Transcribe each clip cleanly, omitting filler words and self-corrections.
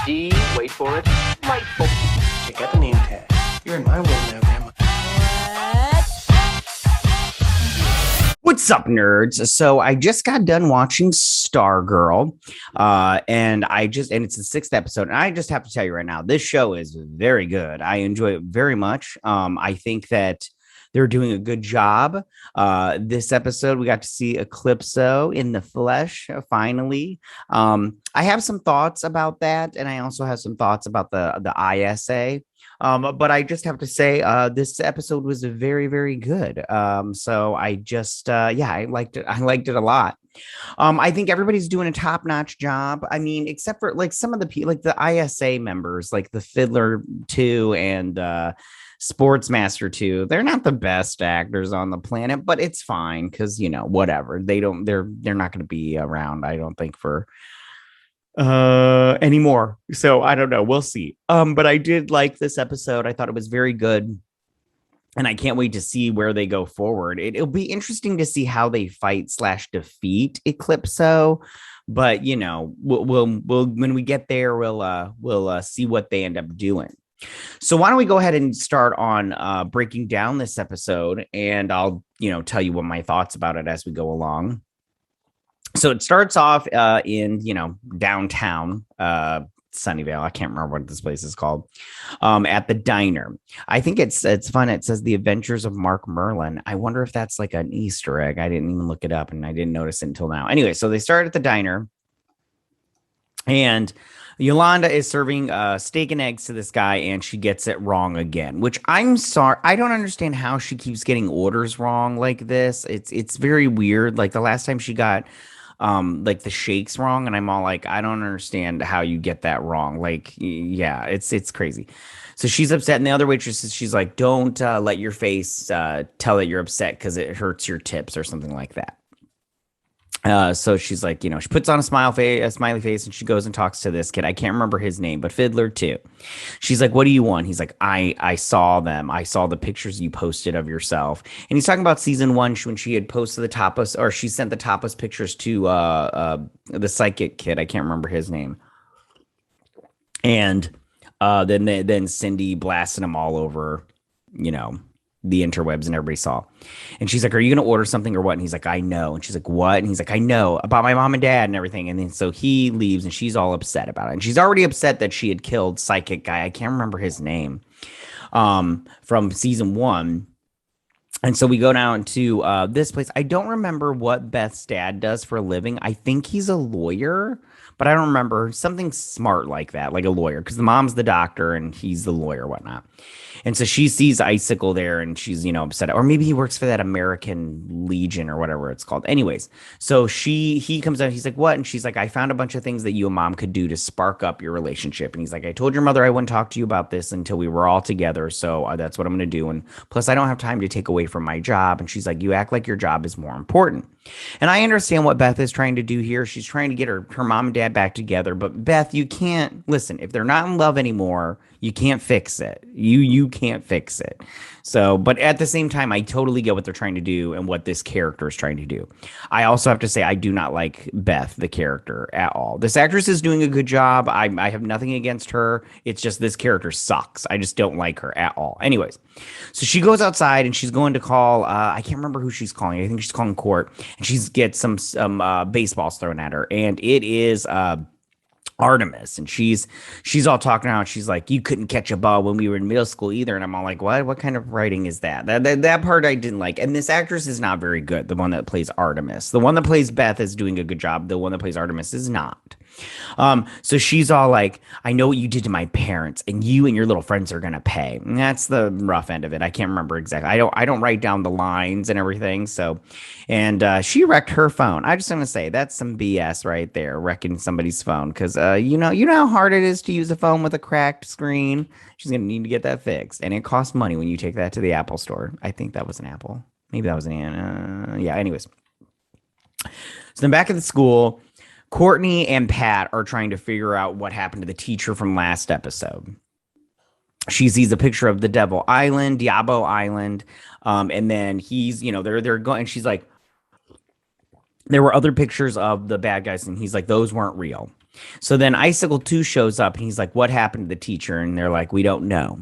D, wait for it, delightful. Check out the name tag. You're in my world now, Grandma. What's up, nerds? So I just got done watching Stargirl, and it's the sixth episode, and I just have to tell you right now, this show is very good. I enjoy it very much. I think that they're doing a good job. This episode, we got to see ECLIPSO in the flesh, finally. I have some thoughts about that, and I also have some thoughts about the ISA. But I just have to say, this episode was very, very good. So I liked it. I liked it a lot. I think everybody's doing a top-notch job. I mean, except for like some of the people, like the ISA members, like the Fiddler 2 and Sportsmaster 2. They're not the best actors on the planet, but it's fine because whatever. They're not going to be around, I don't think, for anymore. So I don't know. We'll see. But I did like this episode. I thought it was very good. And I can't wait to see where they go forward. It'll be interesting to see how they fight / defeat ECLIPSO. But we'll when we get there, we'll see what they end up doing. So why don't we go ahead and start on breaking down this episode, and I'll tell you what my thoughts about it as we go along. So it starts off in downtown Sunnyvale. I can't remember what this place is called. At the diner. I think it's fun. It says The Adventures of Mark Merlin. I wonder if that's like an Easter egg. I didn't even look it up, and I didn't notice it until now. Anyway, so they start at the diner, and Yolanda is serving steak and eggs to this guy, and she gets it wrong again, which I'm sorry. I don't understand how she keeps getting orders wrong like this. It's very weird. Like the last time she got like the shakes wrong, and I'm all like, I don't understand how you get that wrong. Like, yeah, it's crazy. So she's upset, and the other waitress, she's like, don't let your face tell that you're upset because it hurts your tips or something like that. So she's like, she puts on a smiley face, and she goes and talks to this kid. I can't remember his name, but Fiddler 2. She's like, what do you want? He's like, I saw them. I saw the pictures you posted of yourself. And he's talking about season 1 when she had posted the topless, or she sent the topless pictures to the psychic kid. I can't remember his name. And then Cindy blasted him all over, the interwebs, and everybody saw. And she's like, are you going to order something or what? And he's like, I know. And she's like, what? And he's like, I know about my mom and dad and everything. And then so he leaves, and she's all upset about it. And she's already upset that she had killed psychic guy. I can't remember his name from season 1. And so we go down to this place. I don't remember what Beth's dad does for a living. I think he's a lawyer, but I don't remember. Something smart like that, like a lawyer, because the mom's the doctor and he's the lawyer, whatnot. And so she sees Icicle there, and she's, upset. Or maybe he works for that American Legion or whatever it's called. Anyways, so he comes out. He's like, what? And she's like, I found a bunch of things that you and mom could do to spark up your relationship. And he's like, I told your mother I wouldn't talk to you about this until we were all together. So that's what I'm going to do. And plus, I don't have time to take away from my job. And she's like, you act like your job is more important. And I understand what Beth is trying to do here. She's trying to get her mom and dad back together. But Beth, you can't listen. If they're not in love anymore, you can't fix it. You can't fix it. So, but at the same time, I totally get what they're trying to do and what this character is trying to do. I also have to say, I do not like Beth, the character, at all. This actress is doing a good job. I have nothing against her. It's just this character sucks. I just don't like her at all. Anyways, so she goes outside, and she's going to call, I can't remember who she's calling. I think she's calling court, and she gets some baseballs thrown at her, and it is Artemis, and she's all talking out. She's like, you couldn't catch a ball when we were in middle school either. And I'm all like, what kind of writing is that? That part I didn't like. And this actress is not very good, the one that plays Artemis. The one that plays Beth is doing a good job. The one that plays Artemis is not. So she's all like, I know what you did to my parents, and you and your little friends are gonna pay. And that's the rough end of it. I can't remember exactly. I don't write down the lines and everything. So, and she wrecked her phone. I just want to say that's some BS right there, wrecking somebody's phone, because you know how hard it is to use a phone with a cracked screen. She's gonna need to get that fixed, and it costs money when you take that to the Apple store. I think that was an Apple. Maybe that was an yeah. Anyways, so then back at the school, Courtney and Pat are trying to figure out what happened to the teacher from last episode. She sees a picture of the Devil Island, Diabo Island, and then he's, they're going, and she's like, there were other pictures of the bad guys, and he's like, those weren't real. So then Icicle 2 shows up, and he's like, what happened to the teacher? And they're like, we don't know.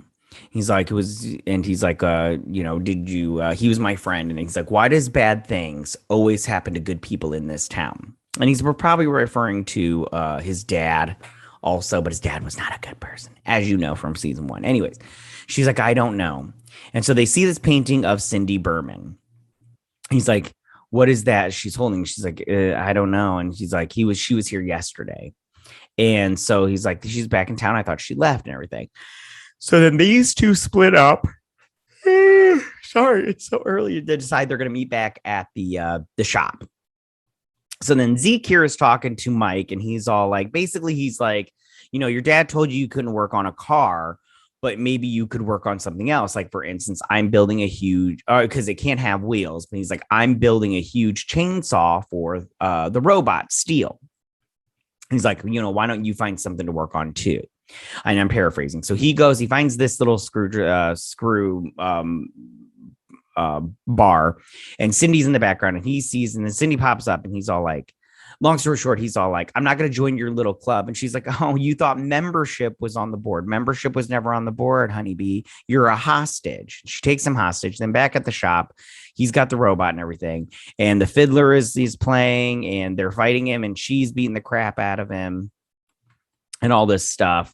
He's like, it was, and he's like, did you, he was my friend. And he's like, why does bad things always happen to good people in this town? And he's probably referring to his dad also, but his dad was not a good person, as you know from season 1. Anyways, she's like, I don't know. And so they see this painting of Cindy Berman. He's like, what is that she's holding? She's like, I don't know. And she's like, she was here yesterday. And so he's like, she's back in town. I thought she left and everything. So then these two split up. Sorry, it's so early to decide they're going to meet back at the shop. So then Zeke here is talking to Mike, and he's all like, basically, he's like, your dad told you couldn't work on a car, but maybe you could work on something else. Like, for instance, I'm building a huge, because it can't have wheels, but he's like, I'm building a huge chainsaw for the robot Steel. He's like, why don't you find something to work on too? And I'm paraphrasing. So he finds this little screw bar, and Cindy's in the background, and he sees, and then Cindy pops up, and he's all like, long story short, he's all like, I'm not going to join your little club. And she's like, oh, you thought membership was on the board. Membership was never on the board, honeybee. You're a hostage. She takes him hostage. Then back at the shop, he's got the robot and everything. And the fiddler is playing, and they're fighting him, and she's beating the crap out of him and all this stuff.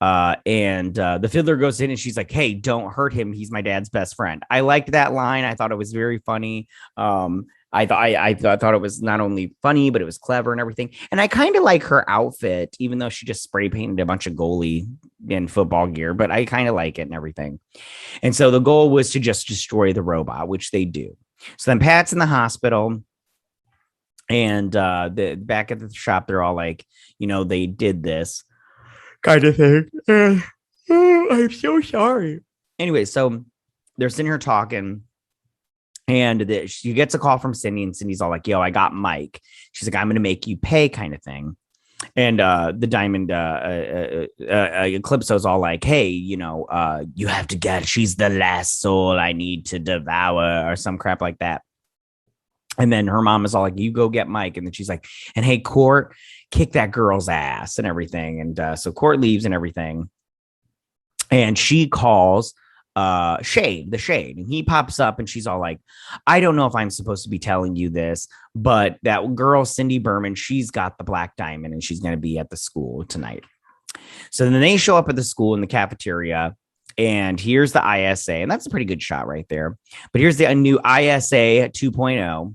The fiddler goes in, and she's like, hey, don't hurt him. He's my dad's best friend. I liked that line. I thought it was very funny. I thought it was not only funny, but it was clever and everything. And I kind of like her outfit, even though she just spray painted a bunch of goalie in football gear, but I kind of like it and everything. And so the goal was to just destroy the robot, which they do. So then Pat's in the hospital, and back at the shop, they're all like, they did this kind of thing. I'm so sorry. Anyway, so they're sitting here talking. And she gets a call from Cindy, and Cindy's all like, yo, I got Mike. She's like, I'm going to make you pay kind of thing. And the Diamond Eclipso's all like, hey, you have to get, she's the last soul I need to devour, or some crap like that. And then her mom is all like, you go get Mike. And then she's like, and hey, Court, kick that girl's ass and everything. And so Court leaves and everything. And she calls the Shade, and he pops up, and she's all like, I don't know if I'm supposed to be telling you this, but that girl Cindy Berman, she's got the black diamond, and she's going to be at the school tonight. So then they show up at the school in the cafeteria, and here's the ISA, and that's a pretty good shot right there. But here's the new ISA 2.0.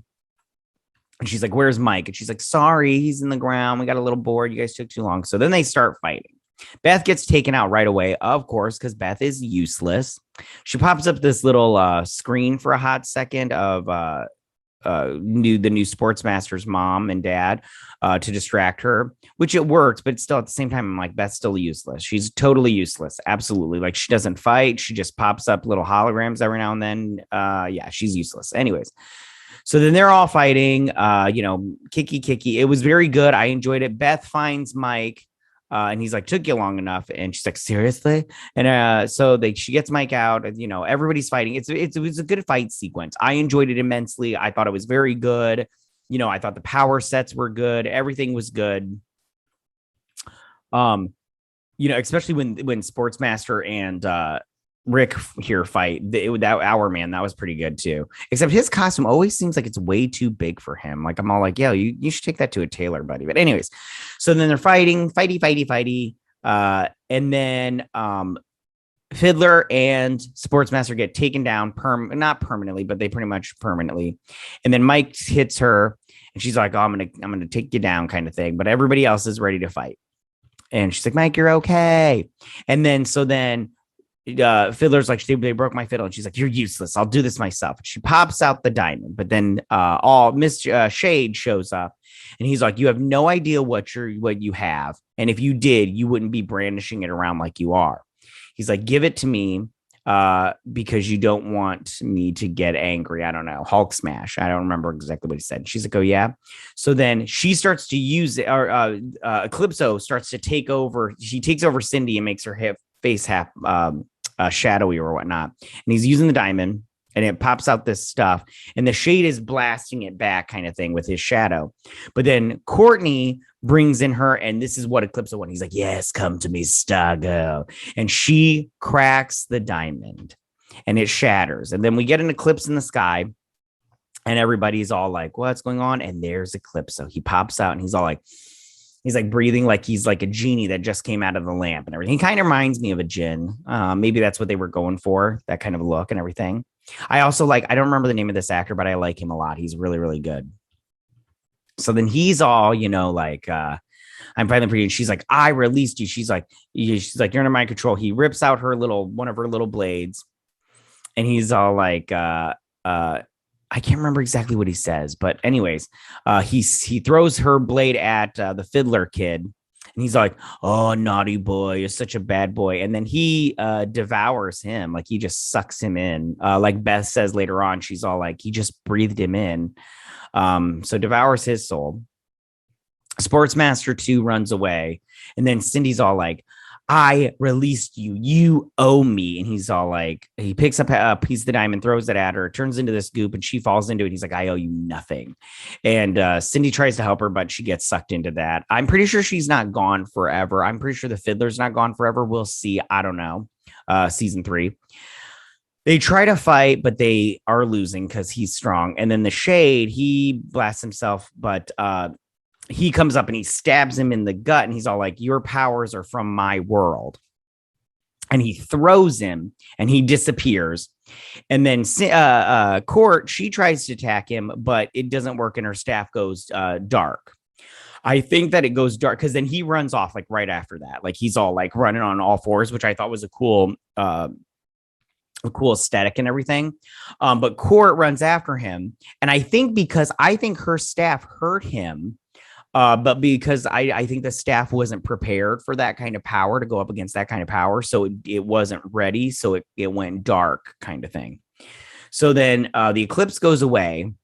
And she's like, where's Mike? And she's like, sorry, he's in the ground. We got a little bored. You guys took too long. So then they start fighting. Beth gets taken out right away, of course, because Beth is useless. She pops up this little screen for a hot second of the new Sportsmaster's mom and dad to distract her, which it works, but still at the same time, I'm like, Beth's still useless. She's totally useless. Absolutely. Like, she doesn't fight. She just pops up little holograms every now and then. Yeah, she's useless. Anyways. So then they're all fighting, kicky. It was very good. I enjoyed it. Beth finds Mike. And he's like, took you long enough. And she's like, seriously? And she gets Mike out, and, everybody's fighting. It was a good fight sequence. I enjoyed it immensely. I thought it was very good. I thought the power sets were good. Everything was good. Especially when Sportsmaster and Rick here fight, that Hour Man, that was pretty good too. Except his costume always seems like it's way too big for him. Like, I'm all like, yo, you should take that to a tailor, buddy. But anyways, so then they're fighting. And then Fiddler and Sportsmaster get taken down, not permanently, but they pretty much permanently. And then Mike hits her, and she's like, oh, I'm gonna take you down, kind of thing. But everybody else is ready to fight. And she's like, Mike, you're okay. And then Fiddler's like, they broke my fiddle, and she's like, you're useless. I'll do this myself. And she pops out the diamond, but then Miss Shade shows up, and he's like, you have no idea what you have, and if you did, you wouldn't be brandishing it around like you are. He's like, give it to me because you don't want me to get angry. I don't know. Hulk smash. I don't remember exactly what he said. She's like, oh yeah. So then she starts to use it, or Eclipso starts to take over. She takes over Cindy and makes her face half shadowy or whatnot. And he's using the diamond. and it pops out this stuff, and the Shade is blasting it back, kind of thing, with his shadow. But then Courtney brings in her, and this is what Eclipso wants. He's like, yes, come to me, Stargirl. And she cracks the diamond and it shatters. And then we get an eclipse in the sky, and everybody's all like, what's going on? And there's Eclipso. He pops out and he's like breathing like he's like a genie that just came out of the lamp and everything. He kind of reminds me of a djinn. Maybe that's what they were going for, that kind of look and everything. I also like, I don't remember the name of this actor, but I like him a lot. He's really, really good. So then he's all, like, I'm finally free. And she's like, I released you. She's like, you're under my control. He rips out one of her little blades. And he's all like, I can't remember exactly what he says, but anyways, he throws her blade at the fiddler kid. And he's like, oh, naughty boy, you're such a bad boy. And then he devours him. Like, he just sucks him in. Like Beth says later on, she's all like, he just breathed him in. So devours his soul. Sportsmaster 2 runs away. And then Cindy's all like, I released you. You owe me. And he's all like, he picks up a piece of the diamond, throws it at her, turns into this goop, and she falls into it. He's like, I owe you nothing. And Cindy tries to help her, but she gets sucked into that. I'm pretty sure she's not gone forever. I'm pretty sure the Fiddler's not gone forever. We'll see. I don't know. Season 3. They try to fight, but they are losing because he's strong. And then the Shade, he blasts himself, but he comes up and he stabs him in the gut, and he's all like, your powers are from my world. And he throws him and he disappears. And then Court, she tries to attack him, but it doesn't work, and her staff goes dark. I think that it goes dark because then he runs off like right after that. Like, he's all like running on all fours, which I thought was a cool aesthetic and everything. But Court runs after him. And I think her staff hurt him. But because I think the staff wasn't prepared for that kind of power, to go up against that kind of power. So it wasn't ready. So it went dark, kind of thing. So then the eclipse goes away,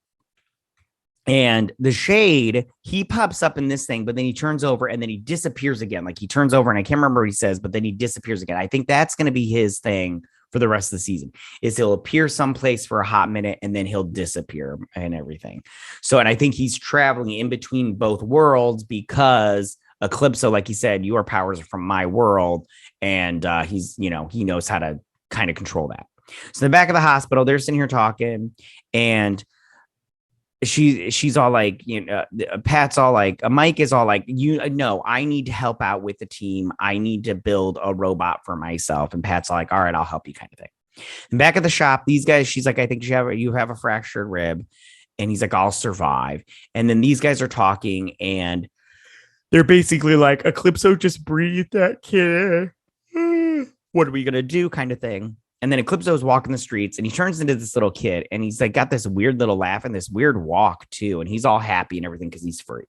and the Shade, he pops up in this thing, but then he turns over and then he disappears again. Like, he turns over and I can't remember what he says, but then he disappears again. I think that's going to be his thing for the rest of the season, is he'll appear someplace for a hot minute and then he'll disappear and everything. So, and I think he's traveling in between both worlds because Eclipso, like he said, your powers are from my world. And he's, he knows how to kind of control that. So in the back of the hospital, they're sitting here talking, and she's all like, Pat's all like, Mike is all like, I need to help out with the team. I need to build a robot for myself. And Pat's all like, all right, I'll help you, kind of thing. And back at the shop, these guys, she's like, I think you have a fractured rib. And he's like, I'll survive. And then these guys are talking, and they're basically like, Eclipso just breathed that kid. What are we going to do, kind of thing. And then Eclipso is walking the streets, and he turns into this little kid, and he's like got this weird little laugh and this weird walk too. And he's all happy and everything because he's free.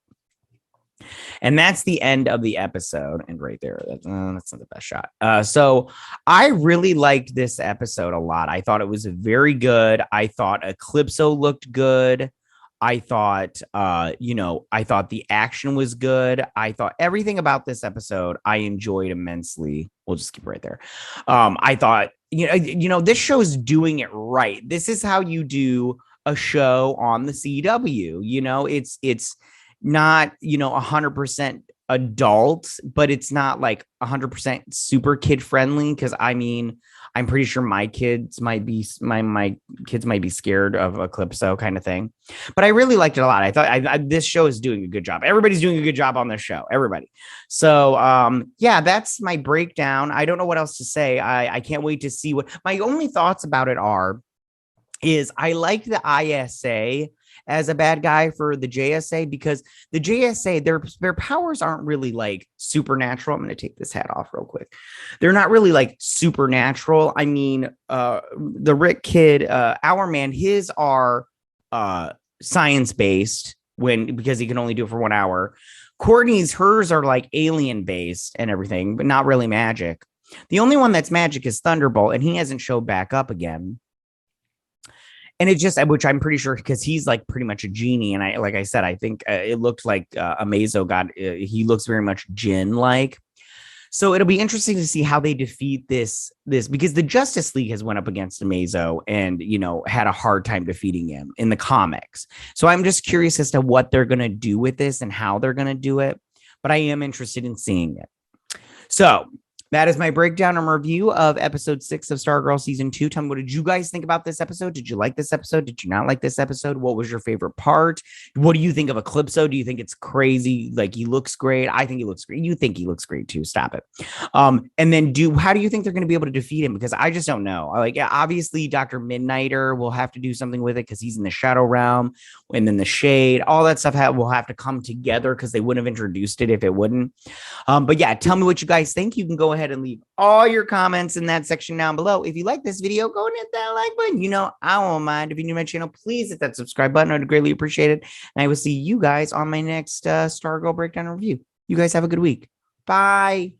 And that's the end of the episode. And right there, that's not the best shot. So I really liked this episode a lot. I thought it was very good. I thought Eclipso looked good. I thought, I thought the action was good. I thought everything about this episode I enjoyed immensely. We'll just keep right there. I thought, this show is doing it right. This is how you do a show on the CW. It's not, 100% adult, but it's not like 100% super kid friendly. Cause I'm pretty sure my kids might be scared of Eclipso, kind of thing, but I really liked it a lot. I thought this show is doing a good job. Everybody's doing a good job on this show, everybody. So, that's my breakdown. I don't know what else to say. I can't wait to see what my only thoughts about it is I like the ISA as a bad guy for the JSA, because the JSA, their powers aren't really like supernatural. I'm going to take this hat off real quick. They're not really like supernatural. I mean, the Rick kid, our man, his are science-based because he can only do it for 1 hour. Hers are like alien-based and everything, but not really magic. The only one that's magic is Thunderbolt, and he hasn't showed back up again. And it just, which I'm pretty sure, because he's like pretty much a genie. And like I said, I think it looked like Amazo he looks very much Jinn like. So it'll be interesting to see how they defeat this because the Justice League has went up against Amazo and had a hard time defeating him in the comics. So I'm just curious as to what they're going to do with this and how they're going to do it. But I am interested in seeing it. So that is my breakdown and review of episode 6 of Stargirl season 2. Tell me, what did you guys think about this episode? Did you like this episode? Did you not like this episode? What was your favorite part? What do you think of ECLIPSO? Do you think it's crazy? Like, he looks great. I think he looks great. You think he looks great too. Stop it. And then how do you think they're going to be able to defeat him? Because I just don't know. Like, obviously Dr. Mid-Niter will have to do something with it because he's in the shadow realm, and then the shade, all that stuff will have to come together because they wouldn't have introduced it if it wouldn't. But yeah, tell me what you guys think. You can go ahead and leave all your comments in that section down below. If you like this video, go and hit that like button. I won't mind. If you're new to my channel, please hit that subscribe button. I'd greatly appreciate it. And I will see you guys on my next Stargirl breakdown review. You guys have a good week. Bye.